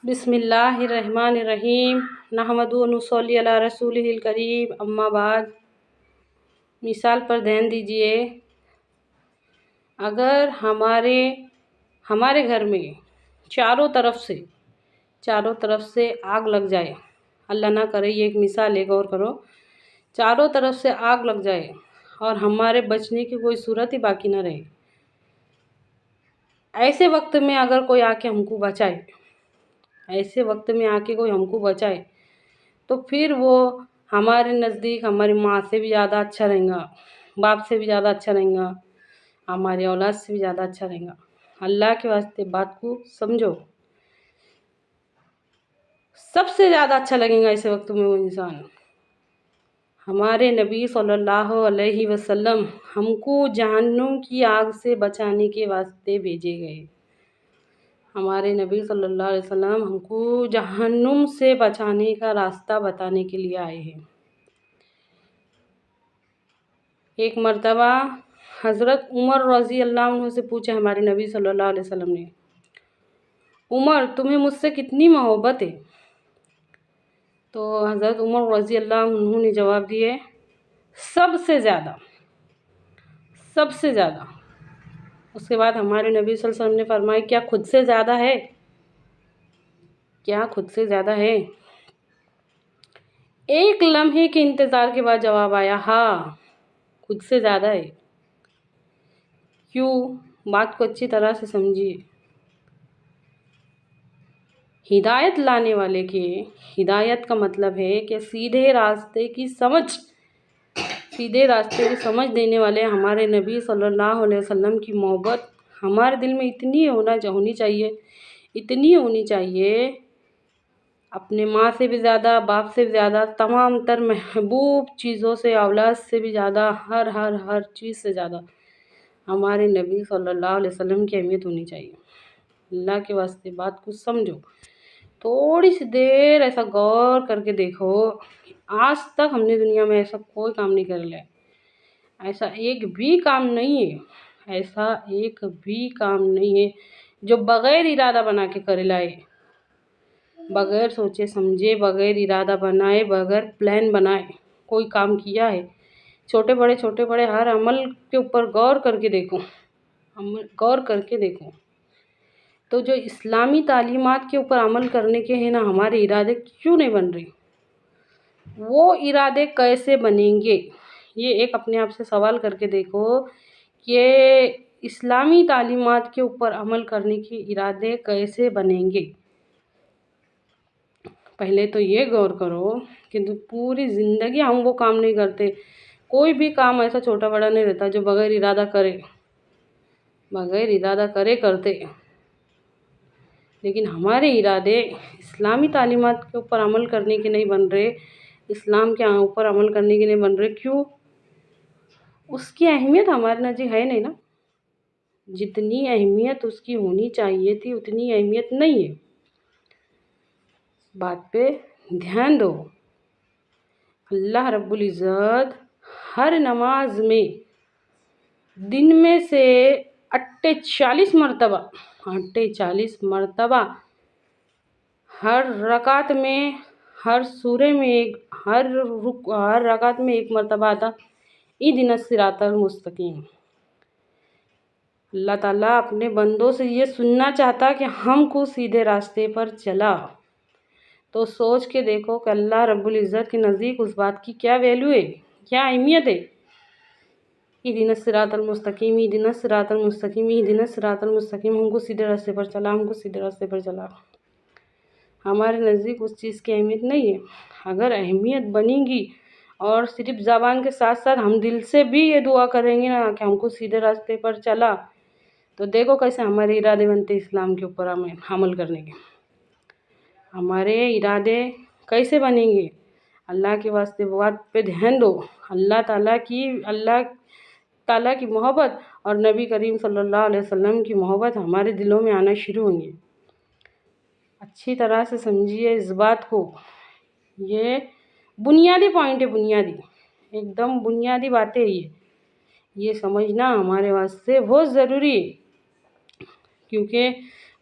بسم اللہ الرحمن الرحیم نحمد و نصلی علی رسولہ الکریم اما بعد۔ مثال پر دھیان دیجیے۔ اگر ہمارے گھر میں چاروں طرف سے آگ لگ جائے، اللہ نہ کرے، یہ ایک مثال ہے، غور کرو، چاروں طرف سے آگ لگ جائے اور ہمارے بچنے کی کوئی صورت ہی باقی نہ رہے، ایسے وقت میں اگر کوئی آ کے ہم کو بچائے تو پھر وہ ہمارے نزدیک ہماری ماں سے بھی زیادہ اچھا رہے گا، باپ سے بھی زیادہ اچھا رہے گا، ہماری اولاد سے بھی زیادہ اچھا رہے گا۔ اللہ کے واسطے بات کو سمجھو، سب سے زیادہ اچھا لگے گا ایسے وقت میں وہ انسان۔ ہمارے نبی صلی اللہ علیہ وسلم ہم کو جہنم کی آگ سے بچانے کے واسطے بھیجے گئے۔ ہمارے نبی صلی اللہ علیہ وسلم ہم کو جہنم سے بچانے کا راستہ بتانے کے لیے آئے ہیں۔ ایک مرتبہ حضرت عمر رضی اللہ عنہ سے پوچھا ہمارے نبی صلی اللہ علیہ وسلم نے، عمر تمہیں مجھ سے کتنی محبت ہے؟ تو حضرت عمر رضی اللہ عنہ نے جواب دیے، سب سے زیادہ۔ اس کے بعد ہمارے نبی صلی اللہ علیہ وسلم نے فرمایا، کیا خود سے زیادہ ہے؟ ایک لمحے کے انتظار کے بعد جواب آیا، ہاں خود سے زیادہ ہے۔ کیوں؟ بات کو اچھی طرح سے سمجھیے۔ ہدایت لانے والے کے ہدایت کا مطلب ہے کہ سیدھے راستے کی سمجھ دینے والے ہمارے نبی صلی اللہ علیہ وسلم کی محبت ہمارے دل میں اتنی ہونی چاہیے، اپنے ماں سے بھی زیادہ، باپ سے بھی زیادہ، تمام تر محبوب چیزوں سے، اولاد سے بھی زیادہ، ہر چیز سے زیادہ ہمارے نبی صلی اللہ علیہ وسلم کی اہمیت ہونی چاہیے۔ اللہ کے واسطے بات کو سمجھو، تھوڑی سی دیر ایسا غور کر کے دیکھو، آج تک ہم نے دنیا میں ایسا کوئی کام نہیں کر لیا، ایسا ایک بھی کام نہیں ہے جو بغیر ارادہ بنا کے کر لائے، بغیر سوچے سمجھے، بغیر ارادہ بنائے، بغیر پلان بنائے کوئی کام کیا ہے۔ چھوٹے بڑے ہر عمل کے اوپر غور کر کے دیکھو تو جو اسلامی تعلیمات کے اوپر عمل کرنے کے ہیں نا، ہمارے ارادے کیوں نہیں بن رہے؟ وہ ارادے کیسے بنیں گے؟ یہ ایک اپنے آپ سے سوال کر کے دیکھو کہ اسلامی تعلیمات کے اوپر عمل کرنے کے ارادے کیسے بنیں گے۔ پہلے تو یہ غور کرو کہ پوری زندگی ہم وہ کام نہیں کرتے، کوئی بھی کام ایسا چھوٹا بڑا نہیں رہتا جو بغیر ارادہ کرے کرتے، لیکن ہمارے ارادے اسلامی تعلیمات کے اوپر عمل کرنے کے نہیں بن رہے، اسلام کے اوپر عمل کرنے کے نہیں بن رہے۔ کیوں؟ اس کی اہمیت ہمارے نزدیک ہے نہیں نا، جتنی اہمیت اس کی ہونی چاہیے تھی اتنی اہمیت نہیں ہے۔ بات پہ دھیان دو۔ اللہ رب العزت ہر نماز میں دن میں سے 48 مرتبہ ہر رکعت میں، ہر سورے میں، ہر رکعت میں ایک مرتبہ آتا، اہدنا الصراط المستقیم۔ اللہ تعالیٰ اپنے بندوں سے یہ سننا چاہتا کہ ہم کو سیدھے راستے پر چلا، تو سوچ کے دیکھو کہ اللہ رب العزت کے نزدیک اس بات کی کیا ویلیو ہے، کیا اہمیت ہے۔ اہدنا الصراط المستقیم، اہدنا الصراط المستقیم، اہدنا الصراط المستقیم، ہم کو سیدھے راستے پر چلا، ہمارے نزدیک اس چیز کی اہمیت نہیں ہے۔ اگر اہمیت بنے گی اور صرف زبان کے ساتھ ساتھ ہم دل سے بھی یہ دعا کریں گے نا کہ ہم کو سیدھے راستے پر چلا، تو دیکھو کیسے ہمارے ارادے بنتے اسلام کے اوپر عمل کرنے کے۔ ہمارے ارادے کیسے بنیں گے؟ اللہ کے واسطے بات پہ دھیان دو۔ اللہ تعالیٰ کی محبت اور نبی کریم صلی اللہ علیہ وسلم کی محبت ہمارے دلوں میں آنا شروع ہوں گی۔ اچھی طرح سے سمجھیے اس بات کو، یہ بنیادی پوائنٹ ہے، ایک دم بنیادی باتیں یہ سمجھنا ہمارے واسطے بہت ضروری ہے، کیونکہ